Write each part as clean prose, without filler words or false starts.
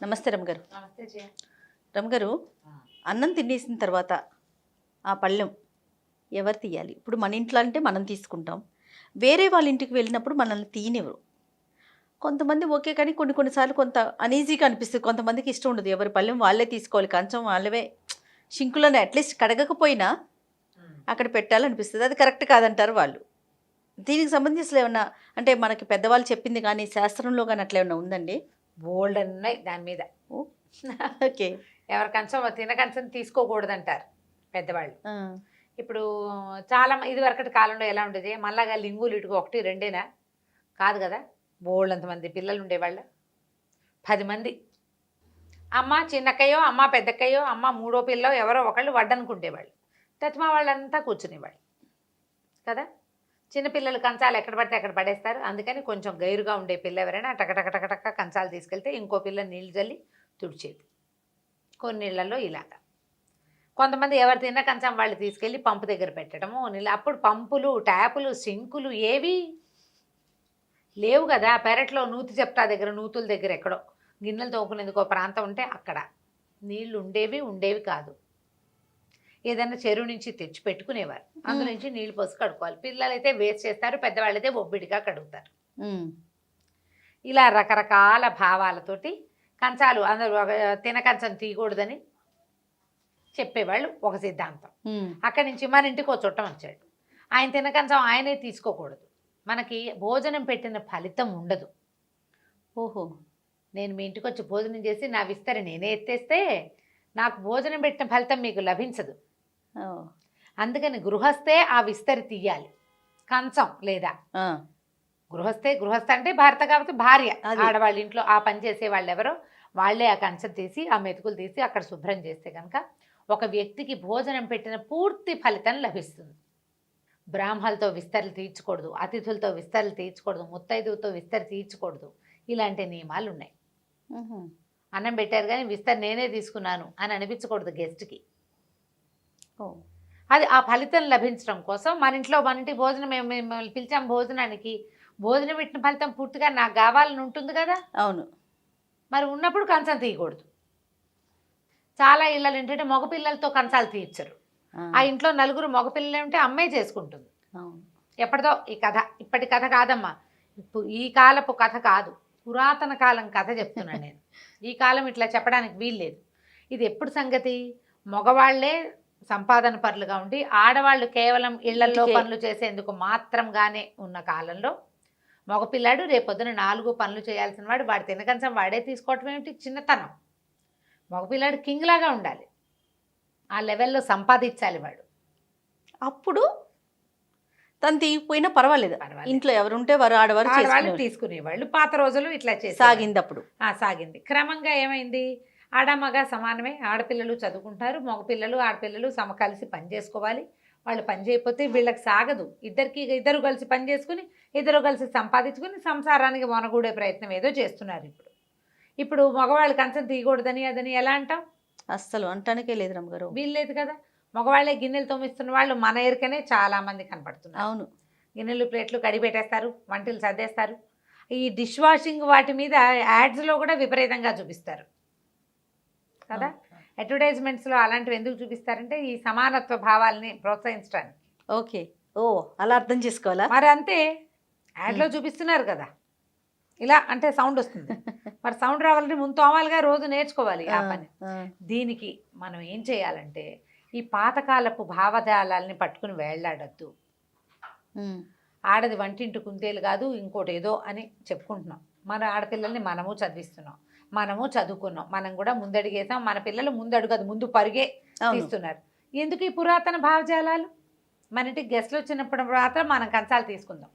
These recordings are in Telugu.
నమస్తే రమగారు. నమస్తే జయ. రమగారు, అన్నం తినేసిన తర్వాత ఆ పళ్ళెం ఎవరు తీయాలి? ఇప్పుడు మన ఇంట్లో అంటే మనం తీసుకుంటాం. వేరే వాళ్ళ ఇంటికి వెళ్ళినప్పుడు మనల్ని తీయనివ్వరు. కొంతమంది ఓకే, కానీ కొన్నిసార్లు కొంత అనీజీగా అనిపిస్తుంది. కొంతమందికి ఇష్టం ఉండదు. ఎవరి పళ్ళెం వాళ్ళే తీసుకోవాలి, కంచం వాళ్ళవే, షింకులను అట్లీస్ట్ కడగకపోయినా అక్కడ పెట్టాలనిపిస్తుంది. అది కరెక్ట్ కాదంటారు వాళ్ళు. దీనికి సంబంధించి అసలు ఏమన్నా అంటే మనకి పెద్దవాళ్ళు చెప్పింది కానీ శాస్త్రంలో కానీ అట్లా ఏమన్నా ఉందండి? బోల్డ్ ఉన్నాయి దాని మీద. ఓకే. ఎవరి కంచం తిన కంచం తీసుకోకూడదంటారు పెద్దవాళ్ళు. ఇప్పుడు చాలా ఇది వరకటి కాలంలో ఎలా ఉండేది, మళ్ళాగా లింగులు ఇటుకు 1 2 కాదు కదా, బోల్డ్ అంతమంది పిల్లలు ఉండేవాళ్ళు. 10 మంది, అమ్మ చిన్నక్కయ్యో అమ్మ పెద్దక్కయ్యో అమ్మ మూడో పిల్లో ఎవరో ఒకళ్ళు వడ్డనుకుంటేవాళ్ళు. తత్మా వాళ్ళంతా కూర్చునేవాళ్ళు కదా. చిన్నపిల్లలు కంచాలు ఎక్కడ పడితే అక్కడ పడేస్తారు. అందుకని కొంచెం గైరుగా ఉండే పిల్ల ఎవరైనా టకటకటకటక కంచాలు తీసుకెళ్తే ఇంకో పిల్ల నీళ్ళు చల్లి తుడిచేది. కొన్ని నీళ్ళల్లో ఇలాగా కొంతమంది ఎవరు తిన్న కంచం వాళ్ళు తీసుకెళ్ళి పంపు దగ్గర పెట్టడము. అప్పుడు పంపులు ట్యాపులు సింకులు ఏవి లేవు కదా. పెరట్లో నూతి చెప్తా దగ్గర నూతుల దగ్గర ఎక్కడో గిన్నెలు తోకునేందుకు ఒక ప్రాంతం ఉంటే అక్కడ నీళ్లు ఉండేవి కాదు. ఏదైనా చెరువు నుంచి తెచ్చి పెట్టుకునేవారు. అందులో నుంచి నీళ్ళు పోసి కడుక్కోవాలి. పిల్లలైతే వేస్ట్ చేస్తారు, పెద్దవాళ్ళైతే ఒబ్బిడిగా కడుగుతారు. ఇలా రకరకాల భావాలతోటి కంచాలు అందరూ తిన కంచం తీయకూడదని చెప్పేవాళ్ళు ఒక సిద్ధాంతం. అక్కడి నుంచి మన ఇంటికి ఒక చుట్టం వచ్చాడు. ఆయన తిన కంచం ఆయనే తీసుకోకూడదు. మనకి భోజనం పెట్టిన ఫలితం ఉండదు. ఓహో, నేను మీ ఇంటికి వచ్చి భోజనం చేసి నా విస్తరి నేనే ఎత్తేస్తే నాకు భోజనం పెట్టిన ఫలితం మీకు లభించదు. అందుకని గృహస్థే ఆ విస్తరి తీయాలి. కంచం లేదా గృహస్థ అంటే భర్త కాబట్టి భార్య, ఆడవాళ్ళ ఇంట్లో ఆ పని చేసే వాళ్ళు ఎవరో వాళ్ళే ఆ కంచం తీసి ఆ మెతుకులు తీసి అక్కడ శుభ్రం చేస్తే కనుక ఒక వ్యక్తికి భోజనం పెట్టిన పూర్తి ఫలితం లభిస్తుంది. బ్రాహ్మలతో విస్తరలు తీర్చకూడదు, అతిథులతో విస్తరలు తీర్చకూడదు, ముత్తైదువుతో విస్తరి తీర్చకూడదు. ఇలాంటి నియమాలు ఉన్నాయి. అన్నం పెట్టారు కానీ విస్తరి నేనే తీసుకున్నాను అని అనిపించకూడదు గెస్ట్కి. అది ఆ ఫలితం లభించడం కోసం మన ఇంటికి భోజనం మిమ్మల్ని పిలిచాం భోజనానికి, భోజనం పెట్టిన ఫలితం పూర్తిగా నాకు కావాలని ఉంటుంది కదా. అవును. మరి ఉన్నప్పుడు కంచం తీయకూడదు. చాలా ఇళ్ళలు ఏంటంటే మగపిల్లలతో కంచాలు తీర్చరు. ఆ ఇంట్లో నలుగురు మగపిల్లలు ఉంటే అమ్మాయి చేసుకుంటుంది. ఎప్పటిదో ఈ కథ, ఇప్పటి కథ కాదమ్మా, ఈ కాలపు కథ కాదు, పురాతన కాలం కథ చెప్తున్నాను నేను. ఈ కాలం ఇట్లా చెప్పడానికి వీల్లేదు. ఇది ఎప్పుడు సంగతి, మగవాళ్లే సంపాదన పరులుగా ఉండి ఆడవాళ్ళు కేవలం ఇళ్లలో పనులు చేసేందుకు మాత్రంగానే ఉన్న కాలంలో మగపిల్లాడు రేపొద్దున 4 పనులు చేయాల్సిన వాడు, వాడి తినకంచం వాడే తీసుకోవటం ఏమిటి చిన్నతనం. మగపిల్లాడు కింగ్ లాగా ఉండాలి, ఆ లెవెల్లో సంపాదించాలి వాడు. అప్పుడు తను తీయకపోయినా పర్వాలేదు, ఇంట్లో ఎవరుంటే వారు ఆడవాళ్ళు తీసుకునేవాళ్ళు. పాత రోజులు ఇట్లా చేసి సాగింది. అప్పుడు సాగింది. క్రమంగా ఏమైంది, ఆడమగ సమానమే. ఆడపిల్లలు చదువుకుంటారు, మగపిల్లలు ఆడపిల్లలు కలిసి పని చేసుకోవాలి. వాళ్ళు పని చేయకపోతే వీళ్ళకి సాగదు. ఇద్దరు కలిసి పని చేసుకుని ఇద్దరు కలిసి సంపాదించుకుని సంసారానికి మొనగూడే ప్రయత్నం ఏదో చేస్తున్నారు. ఇప్పుడు మగవాళ్ళు కంచం తీయకూడదని అదని ఎలా అంటాం? అస్సలు అంటానికే లేదు రమ్మగారు, వీల్లేదు కదా. మగవాళ్ళే గిన్నెలు తోమిస్తున్న వాళ్ళు మన ఎరుకనే చాలా మంది కనపడుతున్నారు. అవును. గిన్నెలు ప్లేట్లు కడిగి పెట్టేస్తారు, వంటలు సర్దేస్తారు. ఈ డిష్ వాషింగ్ వాటి మీద యాడ్స్లో కూడా విపరీతంగా చూపిస్తారు కదా. అడ్వర్టైజ్మెంట్స్లో అలాంటివి ఎందుకు చూపిస్తారంటే ఈ సమానత్వ భావాలని ప్రోత్సహించడానికి. ఓకే, ఓ అలా అర్థం చేసుకోవాలా? మరి అంతే, యాడ్లో చూపిస్తున్నారు కదా. ఇలా అంటే సౌండ్ వస్తుంది, మరి సౌండ్ రావాలంటే ముందు తోమాలిగా, రోజు నేర్చుకోవాలి ఆ పని. దీనికి మనం ఏం చేయాలంటే ఈ పాతకాలపు భావజాలాల్ని పట్టుకుని వేళ్లాడద్దు. ఆడది వంటింటి కుందేలు కాదు ఇంకోటి ఏదో అని చెప్పుకుంటున్నాం. మన ఆడపిల్లల్ని మనము చదివిస్తున్నాం, మనము చదువుకున్నాం, మనం కూడా ముందడిగేసాం. మన పిల్లలు ముందడుగదు, ముందు పరుగే తీస్తున్నారు. ఎందుకు ఈ పురాతన భావజాలాలు? మన ఇంటికి గెస్ట్లు వచ్చినప్పుడు మాత్రం మనం కంచాలు తీసుకుందాం,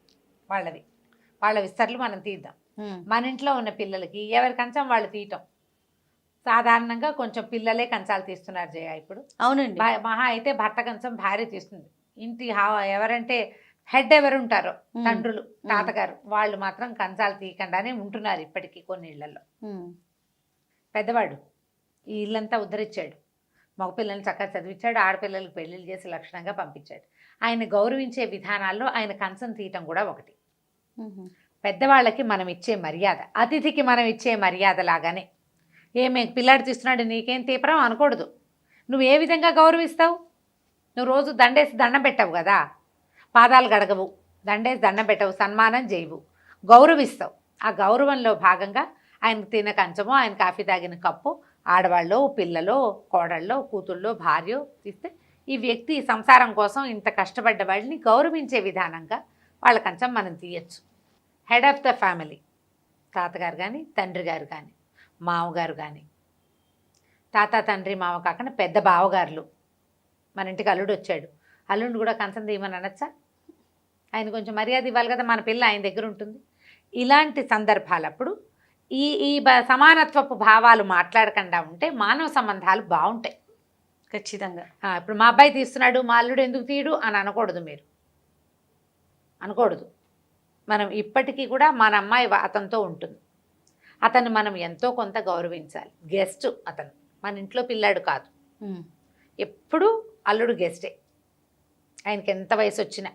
వాళ్ళ విస్తర్లు మనం తీద్దాం. మన ఇంట్లో ఉన్న పిల్లలకి ఎవరి కంచం వాళ్ళు తీయటం. సాధారణంగా కొంచెం పిల్లలే కంచాలు తీస్తున్నారు జయ ఇప్పుడు. అవునండి. మహా అయితే భర్త కంచం భార్య తీస్తుంది. ఇంటి ఎవరంటే హెడ్ ఎవరు ఉంటారో తండ్రులు తాతగారు వాళ్ళు మాత్రం కంచాలు తీయకుండానే ఉంటున్నారు ఇప్పటికీ కొన్ని ఇళ్లలో. పెద్దవాడు ఈ ఇల్లంతా ఉద్ధరించాడు, మగపిల్లల్ని చక్కగా చదివించాడు, ఆడపిల్లలకు పెళ్లిళ్ళు చేసి లక్షణంగా పంపించాడు. ఆయన గౌరవించే విధానాల్లో ఆయన కంచం తీయటం కూడా ఒకటి. పెద్దవాళ్ళకి మనం ఇచ్చే మర్యాద, అతిథికి మనం ఇచ్చే మర్యాద లాగానే ఏమే పిల్లాడు తీస్తున్నాడు నీకేం తీపరం అనకూడదు. నువ్వు ఏ విధంగా గౌరవిస్తావు? నువ్వు రోజు దండేసి దండం పెట్టవు కదా, పాదాలు గడగవు, దండేసి దండం పెట్టవు, సన్మానం చేయవు, గౌరవిస్తావు. ఆ గౌరవంలో భాగంగా ఆయనకు తిన్న కంచమో, ఆయన కాఫీ తాగిన కప్పు, ఆడవాళ్ళో పిల్లలో కోడళ్ళో కూతుళ్ళో భార్యో ఇస్తే ఈ వ్యక్తి సంసారం కోసం ఇంత కష్టపడ్డ వాళ్ళని గౌరవించే విధానంగా వాళ్ళ కంచం మనం తీయచ్చు. హెడ్ ఆఫ్ ద ఫ్యామిలీ తాతగారు కానీ తండ్రి గారు కానీ మామగారు కానీ, తాత తండ్రి మామ కాకుండా పెద్ద బావగారులు, మన ఇంటికి అల్లుడు వచ్చాడు, అల్లుడిని కూడా కంచం తీయమని అనొచ్చా? ఆయన కొంచెం మర్యాద ఇవ్వాలి కదా, మన పిల్ల ఆయన దగ్గర ఉంటుంది. ఇలాంటి సందర్భాలప్పుడు ఈ సమానత్వపు భావాలు మాట్లాడకుండా ఉంటే మానవ సంబంధాలు బాగుంటాయి ఖచ్చితంగా. ఇప్పుడు మా అబ్బాయి తీస్తున్నాడు మా అల్లుడు ఎందుకు తీయడు అని అనకూడదు, మీరు అనకూడదు. మనం ఇప్పటికీ కూడా మన అమ్మాయి అతనితో ఉంటుంది, అతన్ని మనం ఎంతో కొంత గౌరవించాలి. గెస్ట్ అతను, మన ఇంట్లో పిల్లాడు కాదు. ఎప్పుడూ అల్లుడు గెస్టే, ఆయనకి ఎంత వయసు వచ్చినా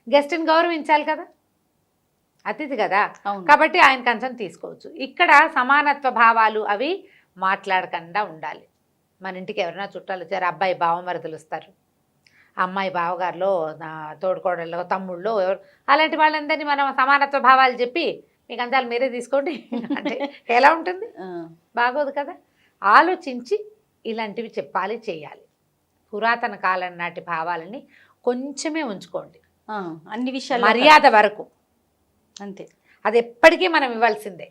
గెస్ట్ని గౌరవించాలి కదా, అతిథి కదా. కాబట్టి ఆయన కంచం తీసుకోవచ్చు. ఇక్కడ సమానత్వ భావాలు అవి మాట్లాడకుండా ఉండాలి. మన ఇంటికి ఎవరైనా చుట్టాలు వచ్చారు, అబ్బాయి బావమరుదులు వస్తారు, అమ్మాయి బావగారులో తోడుకోడల్లో తమ్ముళ్ళు ఎవరు, అలాంటి వాళ్ళందరినీ మనం సమానత్వ భావాలు చెప్పి మీ కంచాలు మీరే తీసుకోండి అంటే ఎలా ఉంటుంది? బాగోదు కదా. ఆలోచించి ఇలాంటివి చెప్పాలి, చేయాలి. పురాతన కాలం నాటి భావాలని కొంచెమే ఉంచుకోండి, అన్ని విషయాలు మర్యాద వరకు అంతే. అది ఎప్పటికీ మనం ఇవ్వాల్సిందే,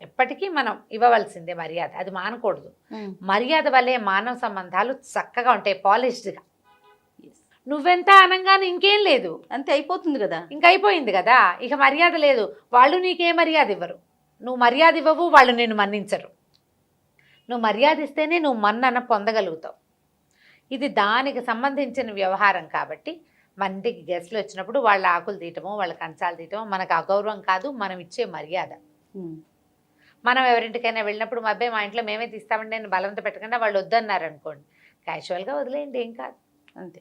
ఎప్పటికీ మనం ఇవ్వవలసిందే మర్యాద, అది మానకూడదు. మర్యాద వల్లే మానవ సంబంధాలు చక్కగా ఉంటాయి, పాలిష్డ్గా. నువ్వెంత అనగానే ఇంకేం లేదు, అంతే అయిపోతుంది కదా, ఇంక అయిపోయింది కదా. ఇక మర్యాద లేదు, వాళ్ళు నీకే మర్యాద ఇవ్వరు. నువ్వు మర్యాద ఇవ్వవు, వాళ్ళు నిన్ను మన్నించరు. నువ్వు మర్యాద ఇస్తేనే నువ్వు మన్నన పొందగలుగుతావు. ఇది దానికి సంబంధించిన వ్యవహారం. కాబట్టి మన ఇంటికి గెస్ట్లు వచ్చినప్పుడు వాళ్ళ ఆకులు తీయటమో వాళ్ళ కంచాలు తీయటమో మనకు అగౌరవం కాదు, మనం ఇచ్చే మర్యాద. మనం ఎవరింటికైనా వెళ్ళినప్పుడు మా అబ్బాయి మా ఇంట్లో మేమే తీస్తామండి నేను బలవంత పెట్టకుండా వాళ్ళు వద్దన్నారు అనుకోండి, క్యాజువల్గా వదిలేయండి, ఏం కాదు, అంతే.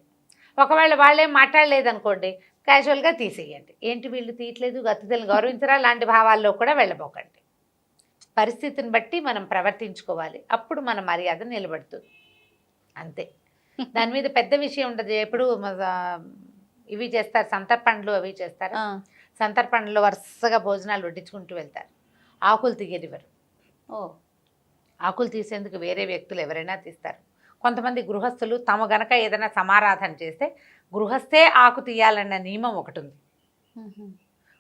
ఒకవేళ వాళ్ళేం మాట్లాడలేదనుకోండి, క్యాజువల్గా తీసేయండి. ఏంటి వీళ్ళు తీయట్లేదు, అతిథులను గౌరవించరా, లాంటి భావాల్లో కూడా వెళ్ళబోకండి. పరిస్థితిని బట్టి మనం ప్రవర్తించుకోవాలి, అప్పుడు మన మర్యాద నిలబడుతుంది, అంతే. దాని మీద పెద్ద విషయం ఉండదు. ఎప్పుడు ఇవి చేస్తారు, సంతర్పణలు అవి చేస్తారు. సంతర్పణలో వరుసగా భోజనాలు వడ్డించుకుంటూ వెళ్తారు, ఆకులు తీయనివ్వరు. ఆకులు తీసేందుకు వేరే వ్యక్తులు ఎవరైనా తీస్తారు. కొంతమంది గృహస్థులు తమ గనక ఏదైనా సమారాధన చేస్తే గృహస్థే ఆకు తీయాలన్న నియమం ఒకటి ఉంది.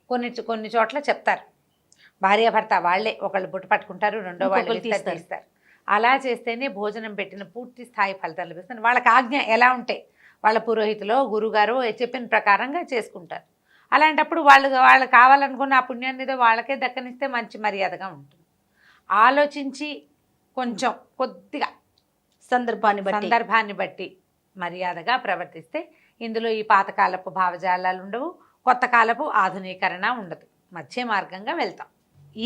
కొన్ని చోట్ల చెప్తారు, భార్యాభర్త వాళ్ళే ఒకళ్ళు బుట్ట పట్టుకుంటారు, రెండో వాళ్ళు తీస్తారు. అలా చేస్తేనే భోజనం పెట్టిన పూర్తి స్థాయి ఫలితాలు లభిస్తాయి. వాళ్ళకి ఆజ్ఞ ఎలా ఉంటే వాళ్ళ పురోహితులో గురుగారు చెప్పిన ప్రకారంగా చేసుకుంటారు. అలాంటప్పుడు వాళ్ళు కావాలనుకున్న ఆ పుణ్యాన్ని ఏదో వాళ్ళకే దక్కనిస్తే మంచి మర్యాదగా ఉంటుంది. ఆలోచించి కొంచెం కొద్దిగా సందర్భాన్ని బట్టి మర్యాదగా ప్రవర్తిస్తే ఇందులో ఈ పాతకాలపు భావజాలాలు ఉండవు, కొత్త కాలపు ఆధునీకరణ ఉండదు, మధ్య మార్గంగా వెళ్తాం.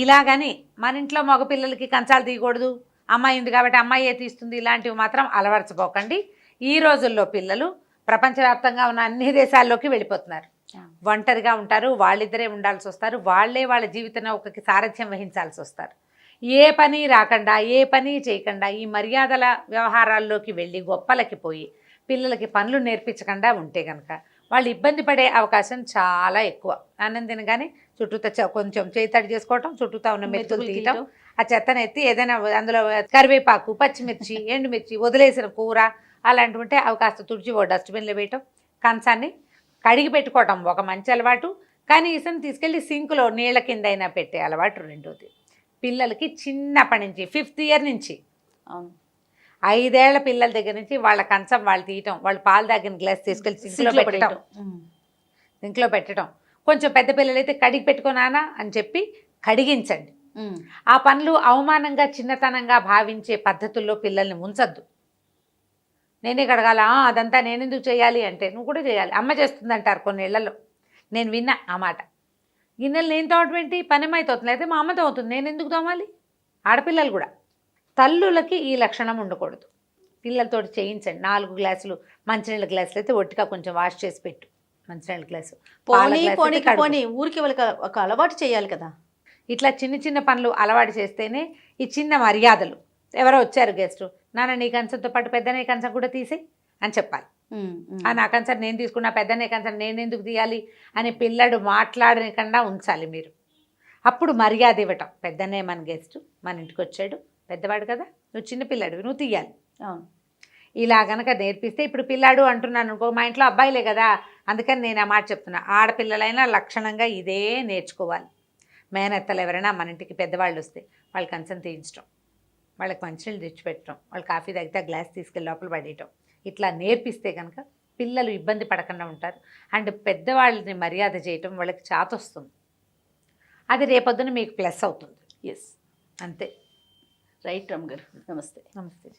ఇలాగని మన ఇంట్లో మగపిల్లలకి కంచాలు తీయకూడదు, అమ్మాయి ఉంది కాబట్టి అమ్మాయే తీస్తుంది, ఇలాంటివి మాత్రం అలవర్చబోకండి. ఈ రోజుల్లో పిల్లలు ప్రపంచవ్యాప్తంగా ఉన్న అన్ని దేశాల్లోకి వెళ్ళిపోతున్నారు, ఒంటరిగా ఉంటారు, వాళ్ళిద్దరే ఉండాల్సి వస్తారు, వాళ్ళే వాళ్ళ జీవిత నౌకకి సారథ్యం వహించాల్సి వస్తారు. ఏ పని రాకుండా ఏ పని చేయకుండా ఈ మర్యాదల వ్యవహారాల్లోకి వెళ్ళి గొప్పలకి పోయి పిల్లలకి పనులు నేర్పించకుండా ఉంటే కనుక వాళ్ళు ఇబ్బంది పడే అవకాశం చాలా ఎక్కువ. ఆనందినగానే చుట్టూతో కొంచెం చేతడి చేసుకోవటం, చుట్టూతో ఉన్న మెతుకులు తీయటం, ఆ చెత్తను ఎత్తి ఏదైనా అందులో కరివేపాకు, పచ్చిమిర్చి, ఎండుమిర్చి, వదిలేసిన కూర అలాంటివి ఉంటే అవి కాస్త తుడిచి ఓ డస్ట్బిన్లో వేయటం, కంచాన్ని కడిగి పెట్టుకోవటం ఒక మంచి అలవాటు. కనీసం తీసుకెళ్ళి సింకులో నీళ్ళ కింద అయినా పెట్టే అలవాటు రెండోది. పిల్లలకి చిన్నప్పటి నుంచి 5th ఇయర్ నుంచి 5 ఏళ్ల పిల్లల దగ్గర నుంచి వాళ్ళ కంచం వాళ్ళు తీయటం, వాళ్ళు పాలు తాగిన గ్లాస్ తీసుకెళ్ళి సింక్లో పెట్టడం. కొంచెం పెద్ద పిల్లలైతే కడిగి పెట్టుకున్నానా అని చెప్పి కడిగించండి. ఆ పనులు అవమానంగా చిన్నతనంగా భావించే పద్ధతుల్లో పిల్లల్ని ఉంచద్దు. నేనే కడగాల, అదంతా నేనెందుకు చేయాలి అంటే నువ్వు కూడా చేయాలి, అమ్మ చేస్తుంది అంటారు కొన్ని ఇళ్లలో. నేను విన్నా ఆ మాట. గిన్నెలు నేను తోమటం ఏంటి, పనిమైతే అవుతుంది, అయితే మా అమ్మతో అవుతుంది, నేను ఎందుకు తోమాలి? ఆడపిల్లలు కూడా. తల్లులకి ఈ లక్షణం ఉండకూడదు. పిల్లలతోటి చేయించండి. 4 గ్లాసులు మంచినీళ్ళ గ్లాసులు అయితే ఒట్టిగా కొంచెం వాష్ చేసి పెట్టు. మంచినీళ్ళ గ్లాసు పోనీ ఊరికి వాళ్ళకి ఒక అలవాటు చేయాలి కదా. ఇట్లా చిన్న చిన్న పనులు అలవాటు చేస్తేనే ఈ చిన్న మర్యాదలు, ఎవరో వచ్చారు గెస్ట్, నాన్న నీ కంచంతో పాటు పెద్దనే కంచం కూడా తీసి అని చెప్పాలి. నా కంచం నేను తీసుకున్నా, పెద్దనే కంచం నేను ఎందుకు తీయాలి అని పిల్లడు మాట్లాడకుండా ఉంచాలి మీరు. అప్పుడు మర్యాద ఇవ్వటం. పెద్దనే మన గెస్ట్, మన ఇంటికి వచ్చాడు, పెద్దవాడు కదా, నువ్వు చిన్న పిల్లాడు, నువ్వు తీయాలి. అవును. ఇలా గనక నేర్పిస్తే, ఇప్పుడు పిల్లాడు అంటున్నాను అనుకో, మా ఇంట్లో అబ్బాయిలే కదా, అందుకని నేను ఆ మాట చెప్తున్నా. ఆడపిల్లలైనా లక్షణంగా ఇదే నేర్చుకోవాలి. మేనత్తలు ఎవరైనా మన ఇంటికి పెద్దవాళ్ళు వస్తే వాళ్ళకి కంచం తీయించడం, వాళ్ళకి మంచినీళ్ళు తెచ్చిపెట్టడం, వాళ్ళు కాఫీ తాగితే గ్లాస్ తీసుకెళ్ళి లోపల పడేయటం, ఇట్లా నేర్పిస్తే కనుక పిల్లలు ఇబ్బంది పడకుండా ఉంటారు. అండ్ పెద్దవాళ్ళని మర్యాద చేయటం వాళ్ళకి చాతొస్తుంది. అది రేపొద్దున మీకు ప్లస్ అవుతుంది. ఎస్, అంతే. రైట్ రమ్ గారు. నమస్తే. నమస్తే.